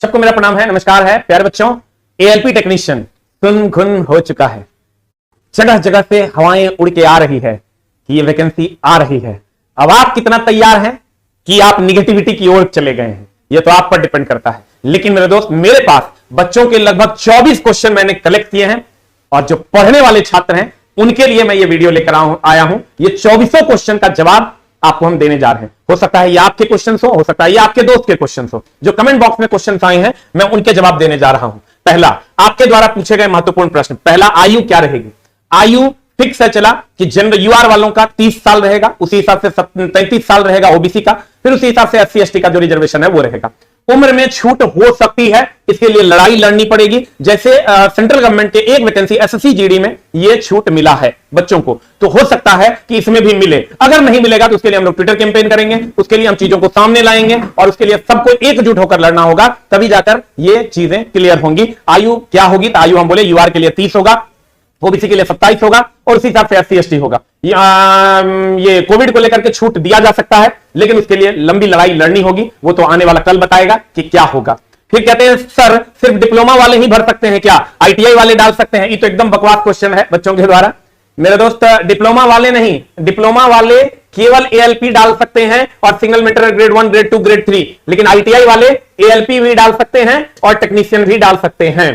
सबको मेरा प्रणाम है, नमस्कार है प्यारे बच्चों। एएलपी टेक्नीशियन सुन घुन हो चुका है, जगह जगह से हवाएं उड़ के आ रही है कि ये वैकेंसी आ रही है। अब आप कितना तैयार हैं कि आप निगेटिविटी की ओर चले गए हैं, ये तो आप पर डिपेंड करता है। लेकिन मेरे दोस्त, मेरे पास बच्चों के लगभग 24 क्वेश्चन मैंने कलेक्ट किए हैं और जो पढ़ने वाले छात्र हैं उनके लिए मैं ये वीडियो लेकर आया हूं। ये 24 क्वेश्चन का जवाब आपको हम देने जा रहे हैं। हो सकता है ये आपके क्वेश्चन हो सकता है ये आपके दोस्त के क्वेश्चन हो। जो कमेंट बॉक्स में क्वेश्चन आए हैं मैं उनके जवाब देने जा रहा हूं। पहला, आपके द्वारा पूछे गए महत्वपूर्ण प्रश्न। पहला, आयु क्या रहेगी? आयु फिक्स है चला कि जनरल यूआर वालों का 30 साल रहेगा, उसी हिसाब से 33 साल रहेगा ओबीसी का, फिर उसी हिसाब से एससी एसटी का जो रिजर्वेशन है वो रहेगा। उम्र में छूट हो सकती है, इसके लिए लड़ाई लड़नी पड़ेगी। जैसे सेंट्रल गवर्नमेंट के एक वैकेंसी एसएससी जीडी में ये छूट मिला है बच्चों को, तो हो सकता है कि इसमें भी मिले। अगर नहीं मिलेगा तो उसके लिए हम लोग ट्विटर कैंपेन करेंगे, उसके लिए हम चीजों को सामने लाएंगे और उसके लिए सबको एकजुट होकर लड़ना होगा, तभी जाकर ये चीजें क्लियर होंगी। आयु क्या होगी? तो आयु हम बोले यूआर के लिए 30 होगा, ओबीसी के लिए 27 होगा और उसी हिसाब से एससी एसटी होगा। ये कोविड को लेकर के छूट दिया जा सकता है, लेकिन उसके लिए लंबी लड़ाई लड़नी होगी, वो तो आने वाला कल बताएगा कि क्या होगा। फिर कहते हैं सर सिर्फ डिप्लोमा वाले ही भर सकते हैं क्या? आईटीआई वाले डाल सकते हैं? ये तो एकदम बकवास क्वेश्चन है बच्चों के द्वारा। मेरे दोस्त, डिप्लोमा वाले नहीं, डिप्लोमा वाले केवल एएलपी डाल सकते हैं और single meter grade 1, grade 2, grade 3, लेकिन आईटीआई वाले एएलपी भी डाल सकते हैं और टेक्नीशियन भी डाल सकते हैं।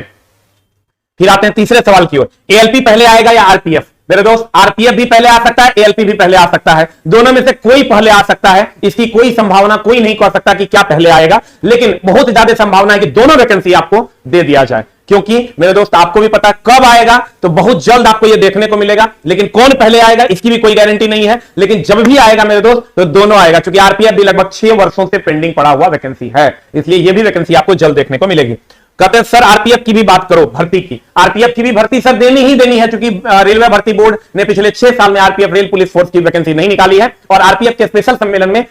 फिर आते हैं तीसरे सवाल की ओर, एएलपी पहले आएगा या आरपीएफ? मेरे दोस्त, आरपीएफ भी पहले आ सकता है, एएलपी भी पहले आ सकता है, दोनों में से कोई पहले आ सकता है। इसकी कोई संभावना कोई नहीं कह सकता कि क्या पहले आएगा, लेकिन बहुत ज्यादा संभावना है कि दोनों वैकेंसी आपको दे दिया जाए। क्योंकि मेरे दोस्त आपको भी पता कब आएगा, तो बहुत जल्द आपको यह देखने को मिलेगा, लेकिन कौन पहले आएगा इसकी भी कोई गारंटी नहीं है। लेकिन जब भी आएगा मेरे दोस्त तो दोनों आएगा, क्योंकि आरपीएफ भी लगभग 6 वर्षों से पेंडिंग पड़ा हुआ वैकेंसी है, इसलिए यह भी वैकेंसी आपको जल्द देखने को मिलेगी। कहते हैं सर आरपीएफ की भी बात करो, भर्ती की। आरपीएफ की भी भर्ती सर देनी ही देनी है, क्योंकि रेलवे भर्ती बोर्ड ने पिछले 6 साल में आरपीएफ रेल पुलिस फोर्स की वैकेंसी नहीं निकाली है और आरपीएफ के स्पेशल सम्मेलन में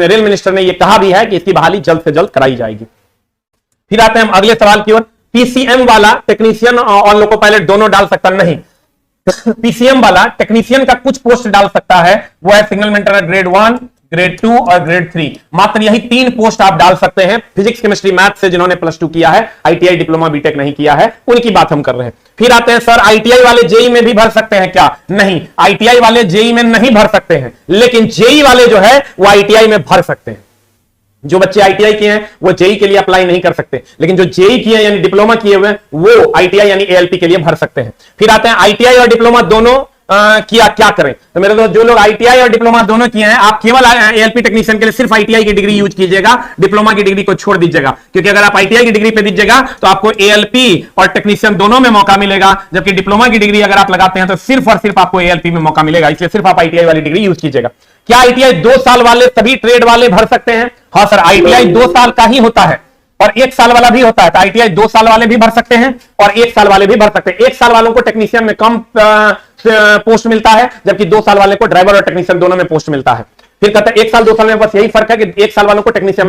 रेल मिनिस्टर ने यह कहा भी है कि इसकी बहाली जल्द से जल्द कराई जाएगी। फिर आते हैं हम अगले सवाल की ओर, पीसीएम वाला टेक्नीशियन और लोको पायलट दोनों डाल सकता नहीं। पीसीएम वाला टेक्नीशियन का कुछ पोस्ट डाल सकता है, वो है सिग्नल मेंटेनर ग्रेड 1, ग्रेड 2 और ग्रेड 3। मात्र यही 3 पोस्ट आप डाल सकते हैं। फिजिक्स केमिस्ट्री मैथ से जिन्होंने +2 किया है, आईटीआई डिप्लोमा बीटेक नहीं किया है, उनकी बात हम कर रहे हैं। फिर आते हैं सर आईटीआई वाले जेई में भी भर सकते हैं क्या? नहीं, आईटीआई वाले जेई में नहीं भर सकते हैं, लेकिन जेई वाले जो है वो आईटीआई में भर सकते हैं। जो बच्चे आईटीआई किए हैं वो जेई के लिए अप्लाई नहीं कर सकते, लेकिन जो जेई किए यानी डिप्लोमा किए हुए वो आईटीआई यानी एएलपी के लिए भर सकते हैं। फिर आते हैं आईटीआई और डिप्लोमा दोनों किया क्या करें? तो मेरे दोस्त, जो लोग आईटीआई और डिप्लोमा दोनों किए हैं, आप केवल एएलपी टेक्नीशियन के लिए सिर्फ आईटीआई की डिग्री यूज कीजिएगा, डिप्लोमा की डिग्री को छोड़ दीजिएगा। क्योंकि अगर आप आईटीआई की डिग्री पे दीजिएगा तो आपको एएलपी और टेक्नीशियन दोनों में मौका मिलेगा, जबकि डिप्लोमा की डिग्री अगर आप लगाते हैं तो सिर्फ और सिर्फ आपको एएलपी में मौका मिलेगा। इसलिए सिर्फ आप आईटीआई वाली डिग्री यूज कीजिएगा। क्या आईटीआई 2 साल वाले सभी ट्रेड वाले भर सकते हैं? हाँ सर, आईटीआई 2 साल का ही होता है और 1 साल वाला भी होता है, तो आईटीआई 2 साल वाले भी भर सकते हैं और 1 साल वाले भी भर सकते हैं। 1 साल वालों को टेक्नीशियन में कम पोस्ट मिलता है, जबकि 2 साल वाले को ड्राइवर और टेक्नीशियन दोनों में पोस्ट मिलता है। फिर कहते हैं 1 साल 2 साल में बस यही फर्क है कि 1 साल वालों को टेक्नीशियन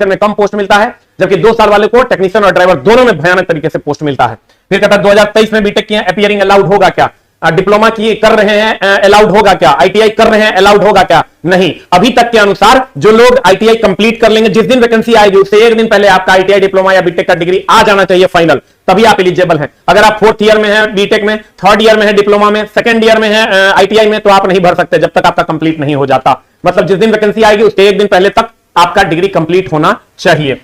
में कम पोस्ट मिलता है, जबकि 2 साल वाले को टेक्नीशियन और ड्राइवर दोनों में भयानक तरीके से पोस्ट मिलता है। फिर कहता है 2023 में बीटेक किए अपीयरिंग अलाउड होगा क्या? डिप्लोमा की कर रहे हैं अलाउड होगा क्या? आईटीआई कर रहे हैं अलाउड होगा क्या? नहीं, अभी तक के अनुसार जो लोग आईटीआई कंप्लीट कर लेंगे, जिस दिन वैकेंसी आएगी उससे 1 दिन पहले आपका आईटीआई डिप्लोमा या बीटेक का डिग्री आ जाना चाहिए फाइनल, तभी आप एलिजिबल हैं। अगर आप 4th ईयर में हैं बीटेक में, 3rd ईयर में है डिप्लोमा में, 2nd ईयर में है आईटीआई में, तो आप नहीं भर सकते जब तक आपका कंप्लीट नहीं हो जाता। मतलब जिस दिन वैकेंसी आएगी उसके 1 दिन पहले तक आपका डिग्री कंप्लीट होना चाहिए।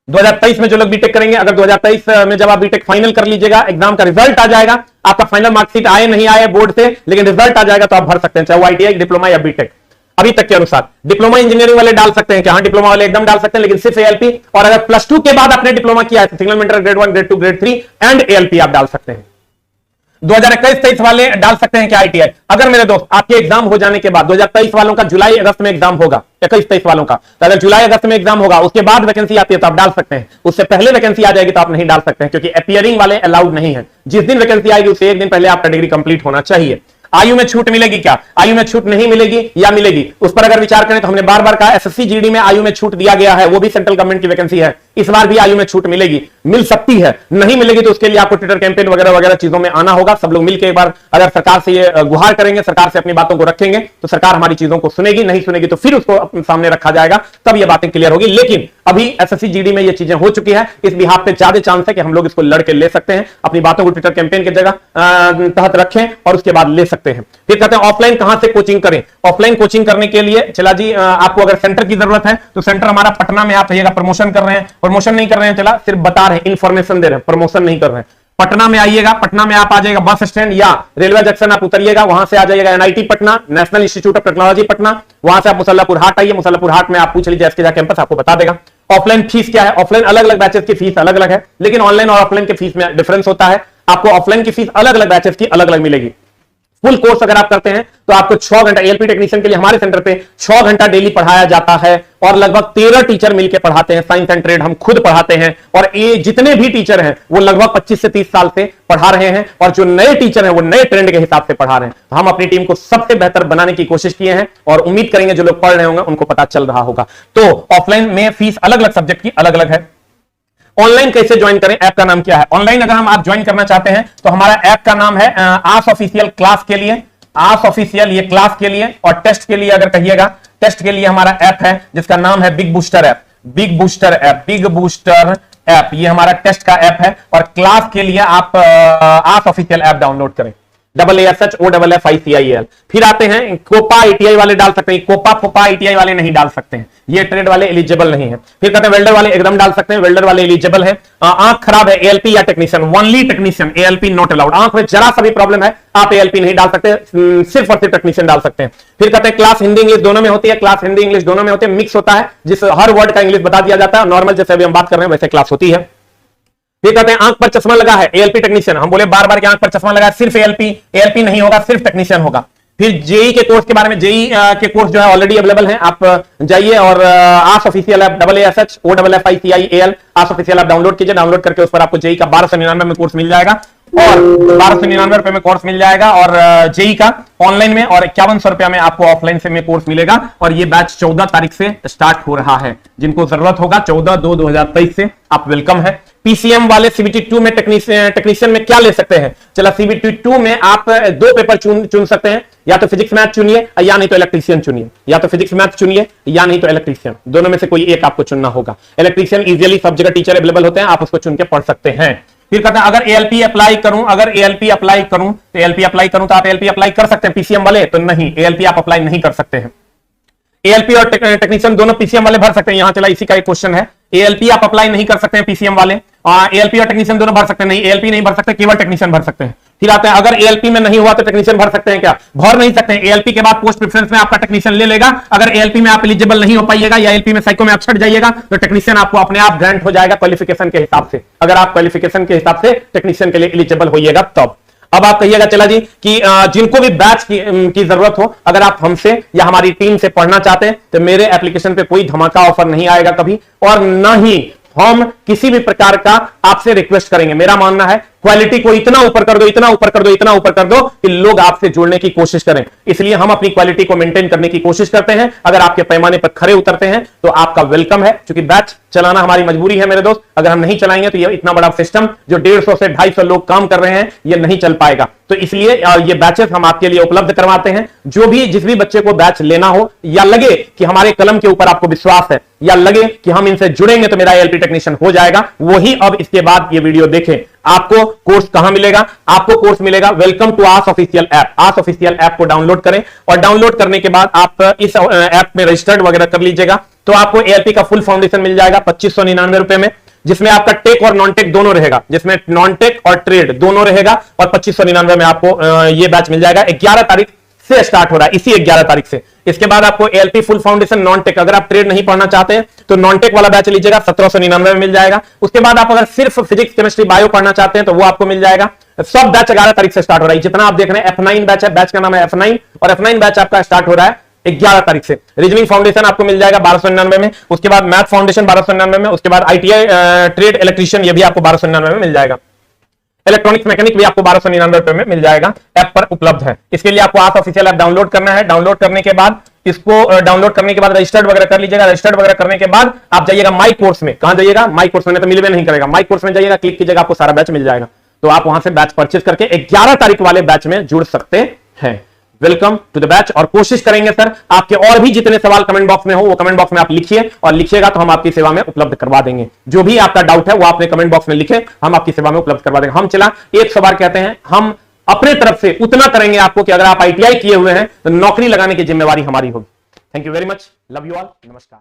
2023 में जो लोग बीटेक करेंगे, अगर 2023 में जब आप बीटेक फाइनल कर लीजिएगा, एग्जाम का रिजल्ट आ जाएगा, आपका फाइनल मार्कशीट आए नहीं आए बोर्ड से, लेकिन रिजल्ट आ जाएगा तो आप भर सकते हैं, चाहे वो आईटीआई डिप्लोमा या बीटेक। अभी तक के अनुसार डिप्लोमा इंजीनियरिंग वाले डाल सकते हैं क्या? हाँ, डिप्लोमा वाले एकदम डाल सकते हैं, लेकिन सिर्फ एएलपी। और अगर +2 के बाद आपने डिप्लोमा किया है तो single maintainer grade 1, grade 2, grade 3 and ALP आप डाल सकते हैं। 2021-23 वाले डाल सकते हैं क्या आईटीआई? अगर मेरे दोस्त आपके एग्जाम हो जाने के बाद 2023 वालों का जुलाई अगस्त में एग्जाम होगा, 21-23 वालों का, तो अगर जुलाई अगस्त में एग्जाम होगा उसके बाद वैकेंसी आती है तो आप डाल सकते हैं। उससे पहले वैकेंसी आ जाएगी तो आप नहीं डाल सकते हैं, क्योंकि अपीयरिंग वाले अलाउड नहीं है। जिस दिन वैकेंसी आएगी उससे 1 दिन पहले आपका डिग्री कंप्लीट होना चाहिए। आयु में छूट मिलेगी क्या? आयु में छूट नहीं मिलेगी या मिलेगी, उस पर अगर विचार करें तो हमने बार बार कहा एसएससी जीडी में आयु में छूट दिया गया है, वो भी सेंट्रल गवर्नमेंट की वैकेंसी है, इस बार भी आयु में छूट मिलेगी, मिल सकती है, नहीं मिलेगी तो उसके लिए आपको ट्विटर कैंपेन वगैरह वगैरह चीजों में आना होगा। सब लोग मिलकर एक बार अगर सरकार से ये गुहार करेंगे, सरकार से अपनी बातों को रखेंगे, तो सरकार हमारी चीजों को सुनेगी, नहीं सुनेगी तो फिर उसको अपने सामने रखा जाएगा, तब ये बातें क्लियर होगी। लेकिन अभी एसएससी जीडी में ये चीजें हो चुकी है, इस बिहाफ पे ज्यादा चांस है कि हम लोग इसको लड़के ले सकते हैं, अपनी बातों को ट्विटर कैंपेन की जगह तहत रखें और उसके बाद ले सकते हैं। फिर कहते हैं ऑफलाइन कहां से कोचिंग करें। ऑफलाइन कोचिंग करने के लिए चला जी, आपको अगर सेंटर की जरूरत है तो सेंटर हमारा पटना में, आप कहिएगा प्रमोशन कर रहे हैं, प्रमोशन नहीं कर रहे हैं, चला सिर्फ बता रहे हैं, इंफॉर्मेशन दे रहे हैं, प्रमोशन नहीं कर रहे हैं। पटना में आइएगा, पटना में आप आ जाएगा बस स्टैंड या रेलवे जंक्शन आप उतरिएगा, वहां से आ जाइएगा NIT Patna, national institute of technology Patna, वहां से आप मुसल्लापुर हाट आइए, मुसल्लापुर हाट में आप पूछ लीजिए एसके कैंपस, आपको बता देगा। ऑफलाइन फीस क्या है, ऑफलाइन अलग अलग बैचेस की फीस अलग अलग है, लेकिन ऑनलाइन और ऑफलाइन की फीस में डिफरेंस होता है। आपको ऑफलाइन की फीस अलग अलग बैचेस की अलग अलग मिलेगी। फुल कोर्स अगर आप करते हैं तो आपको 6 घंटा, एएलपी टेक्नीशियन के लिए हमारे सेंटर पे 6 घंटा डेली पढ़ाया जाता है और लगभग 13 टीचर मिलकर पढ़ाते हैं। साइंस एंड ट्रेड हम खुद पढ़ाते हैं और ये जितने भी टीचर हैं वो लगभग 25 से 30 साल से पढ़ा रहे हैं और जो नए टीचर हैं वो नए ट्रेंड के हिसाब से पढ़ा रहे हैं। तो हम अपनी टीम को सबसे बेहतर बनाने की कोशिश किए हैं और उम्मीद करेंगे जो लोग पढ़ रहे होंगे उनको पता चल रहा होगा। तो ऑफलाइन में फीस अलग अलग सब्जेक्ट की अलग अलग है। ऑनलाइन कैसे ज्वाइन करें, ऐप का नाम क्या है। ऑनलाइन अगर हम आप ज्वाइन करना चाहते हैं तो हमारा ऐप का नाम है आस ऑफिशियल क्लास के लिए, आस ऑफिशियल ये क्लास के लिए, और टेस्ट के लिए अगर कहिएगा, टेस्ट के लिए हमारा ऐप है जिसका नाम है big booster app, big booster app, big booster app, ये हमारा टेस्ट का ऐप है। और क्लास के लिए आप आस ऑफिशियल ऐप डाउनलोड करें, AASHOFFICIEL। फिर आते हैं कोपा आईटीआई वाले डाल सकते हैं, कोपा फोपा आईटीआई वाले नहीं डाल सकते हैं, ये ट्रेड वाले एलिजिबल नहीं है। फिर कहते हैं वेल्डर वाले एकदम डाल सकते हैं, वेल्डर वाले एलिजिबल है। आंख खराब है, एएलपी या technician, only technician, ALP not allowed. आंख में जरा सा भी प्रॉब्लम है आप एएलपी नहीं डाल सकते, सिर्फ और सिर्फ टेक्नीशियन डाल सकते हैं। फिर कहते हैं क्लास हिंदी इंग्लिश दोनों में होती है, क्लास हिंदी इंग्लिश दोनों में होती है, मिक्स होता है, जिस हर वर्ड का इंग्लिश बता दिया जाता है, नॉर्मल जैसे अभी हम बात कर रहे हैं वैसे क्लास होती है। फिर कहते हैं आंख पर चश्मा लगा है, एएलपी टेक्नीशियन, हम बोले बार बार कि आंख पर चश्मा लगा है, सिर्फ एएलपी नहीं होगा, सिर्फ टेक्नीशियन होगा। फिर जेई के कोर्स के बारे में, जेई के कोर्स जो है ऑलरेडी अवेलेबल हैं, आप जाइए और आस ऑफिशियल ऐप AASHOFFICIEL आस ऑफिशियल ऐप डाउनलोड कीजिए, डाउनलोड करके उस पर आपको जेई का 1299 में कोर्स मिल जाएगा और 1299 रुपए में कोर्स मिल जाएगा, और जेई का ऑनलाइन में, और 5100 रुपया में आपको ऑफलाइन से में कोर्स मिलेगा। और ये बैच 14 तारीख से स्टार्ट हो रहा है, जिनको जरूरत होगा 14/2/2023 से आप वेलकम है। पीसीएम वाले सीबीटी 2 में टेक्नीशियन में क्या ले सकते हैं, चला सीबीटी 2 में आप 2 पेपर चुन सकते हैं, या तो फिजिक्स मैथ चुनिए या नहीं तो इलेक्ट्रीशियन चुनिए, या तो फिजिक्स मैथ चुनिए या नहीं तो इलेक्ट्रीशियन, दोनों में से कोई एक आपको चुनना होगा। इलेक्ट्रीशियन इजीली सब जगह टीचर अवेलेबल होते हैं, आप उसको चुन के पढ़ सकते हैं। फिर कहता है अगर एएलपी अप्लाई करूं, अगर एएलपी अप्लाई करूं तो एएलपी अप्लाई करूं तो आप एएलपी अप्लाई कर सकते हैं, पीसीएम वाले तो नहीं, एएलपी आप अप्लाई नहीं कर सकते हैं। एएलपी और टेक्नीशियन दोनों पीसीएम वाले भर सकते हैं, यहां चला इसी का एक क्वेश्चन है। एएलपी आप अप्लाई नहीं कर सकते हैं पीसीएम वाले, एएलपी और टेक्नीशियन दोनों भर सकते हैं, नहीं एएलपी नहीं भर सकते, केवल टेक्नीशियन भर सकते हैं। फिर आते हैं अगर एएलपी में नहीं हुआ तो टेक्नीशियन भर सकते हैं क्या, भर नहीं सकते हैं। एएलपी के बाद पोस्ट प्रेफरेंस में आपका टेक्नीशियन ले लेगा, अगर एएलपी में आप एलिजिबल नहीं हो पाइएगा या एएलपी में साइको में आप छट जाइएगा तो टेक्नीशियन आपको अपने आप ग्रांट हो जाएगा क्वालिफिकेशन के हिसाब से, अगर आप क्वालिफिकेशन के हिसाब से टेक्नीशियन के लिए एलिजिबल होइएगा तब। अब आप कहिएगा चला जी कि जिनको भी बैच की जरूरत हो, अगर आप हमसे या हमारी टीम से पढ़ना चाहते हैं तो मेरे एप्लीकेशन पे कोई धमाका ऑफर नहीं आएगा कभी, और न ही हम किसी भी प्रकार का आपसे रिक्वेस्ट करेंगे। मेरा मानना है क्वालिटी को इतना ऊपर कर दो, इतना ऊपर कर दो, इतना ऊपर कर दो कि लोग आपसे जुड़ने की कोशिश करें, इसलिए हम अपनी क्वालिटी को मेंटेन करने की कोशिश करते हैं। अगर आपके पैमाने पर खरे उतरते हैं तो आपका वेलकम है, क्योंकि बैच चलाना हमारी मजबूरी है मेरे दोस्त, अगर हम नहीं चलाएंगे तो ये इतना बड़ा सिस्टम जो 150 से 250 लोग काम कर रहे हैं ये नहीं चल पाएगा। तो इसलिए ये बैचेस हम आपके लिए उपलब्ध करवाते हैं। जो भी जिस भी बच्चे को बैच लेना हो, या लगे कि हमारे कलम के ऊपर आपको विश्वास है, या लगे कि हम इनसे जुड़ेंगे तो मेरा एएलपी टेक्नीशियन हो जाएगा, वही अब इसके बाद ये वीडियो देखें। आपको कोर्स कहां मिलेगा, आपको कोर्स मिलेगा welcome to our official app. Our official app को डाउनलोड करें और डाउनलोड करने के बाद आप इस ऐप में रजिस्टर्ड वगैरह कर लीजिएगा, तो आपको एएलपी का फुल फाउंडेशन मिल जाएगा 2599 रुपए में, जिसमें आपका टेक और नॉन टेक दोनों रहेगा, जिसमें नॉन टेक और ट्रेड दोनों रहेगा, और 2599 में आपको ये बैच मिल जाएगा। 11 तारीख से स्टार्ट हो रहा है, इसी 11 तारीख से। इसके बाद आपको ALP full foundation non tech, अगर आप ट्रेड नहीं पढ़ना चाहते हैं तो नॉन टेक वाला बैच लीजिएगा, 1799 में मिल जाएगा। उसके बाद आप अगर सिर्फ फिजिक्स केमिस्ट्री बायो पढ़ना चाहते हैं तो वो आपको मिल जाएगा। सब बैच 11 तारीख से स्टार्ट हो रहा है, जितना आप देख रहे हैं F9 बैच है, बैच का नाम है F9, और F9 बैच आपका स्टार्ट हो रहा है 11 तारीख से। रीजनिंग फाउंडेशन आपको मिल जाएगा 1299 में, उसके बाद मैथ फाउंडेशन 1299 में, उसके बाद आईटीआई ट्रेड इलेक्ट्रीशियन ये भी आपको 1299 में मिल जाएगा। इलेक्ट्रॉनिक्स मैकेनिक भी आपको 1299 रुपए में मिल जाएगा, ऐप पर उपलब्ध है। इसके लिए आपको आस ऑफिशियल ऐप डाउनलोड करना है। डाउनलोड करने के बाद इसको डाउनलोड करने के बाद रजिस्टर्ड वगैरह कर लीजिएगा। रजिस्टर्ड वगैरह करने के बाद आप जाइएगा माई कोर्स में। कहां जाइएगा? माई कोर्स में, तो मिलवे नहीं करेगा। माई कोर्स में जाइएगा, क्लिक कीजिएगा, आपको सारा बैच मिल जाएगा। तो आप वहां से बैच परचेज करके 11 तारीख वाले बैच में जुड़ सकते हैं। Welcome to the batch. और कोशिश करेंगे सर आपके और भी जितने सवाल कमेंट बॉक्स में हो वो कमेंट बॉक्स में आप लिखिए, और लिखिएगा तो हम आपकी सेवा में उपलब्ध करवा देंगे। जो भी आपका डाउट है वो आपने कमेंट बॉक्स में लिखे, हम आपकी सेवा में उपलब्ध करवा देंगे। हम चला 100 बार कहते हैं, हम अपने तरफ से उतना करेंगे आपको कि अगर आप ITI किए हुए हैं तो नौकरी लगाने की जिम्मेवारी हमारी होगी। Thank you very much, love you all, नमस्कार।